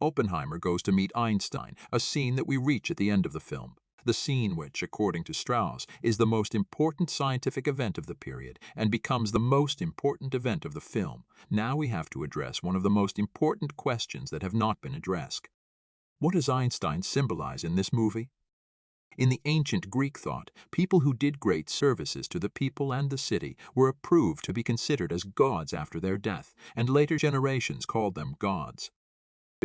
Oppenheimer goes to meet Einstein, a scene that we reach at the end of the film. The scene which, according to Strauss, is the most important scientific event of the period and becomes the most important event of the film. Now we have to address one of the most important questions that have not been addressed. What does Einstein symbolize in this movie? In the ancient Greek thought, people who did great services to the people and the city were approved to be considered as gods after their death, and later generations called them gods.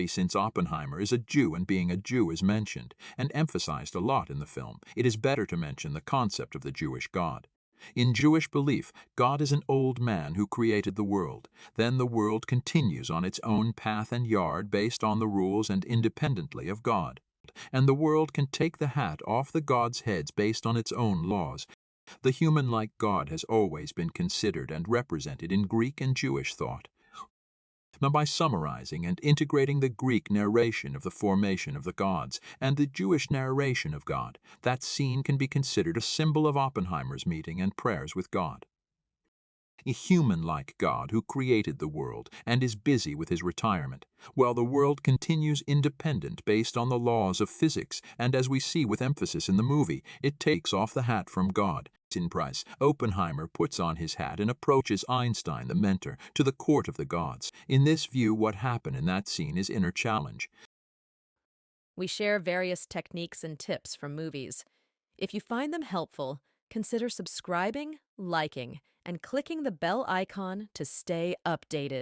Since Oppenheimer is a Jew and being a Jew is mentioned and emphasized a lot in the film, it is better to mention the concept of the Jewish God. In Jewish belief, God is an old man who created the world. Then the world continues on its own path and yard based on the rules and independently of God. And the world can take the hat off the gods' heads based on its own laws. The human-like God has always been considered and represented in Greek and Jewish thought. Now, by summarizing and integrating the Greek narration of the formation of the gods and the Jewish narration of God, that scene can be considered a symbol of Oppenheimer's meeting and prayers with God. A human-like God who created the world and is busy with his retirement, while the world continues independent based on the laws of physics, and as we see with emphasis in the movie, it takes off the hat from God. In price, Oppenheimer puts on his hat and approaches Einstein, the mentor, to the court of the gods. In this view, what happened in that scene is inner challenge. We share various techniques and tips from movies. If you find them helpful, consider subscribing, liking, and clicking the bell icon to stay updated.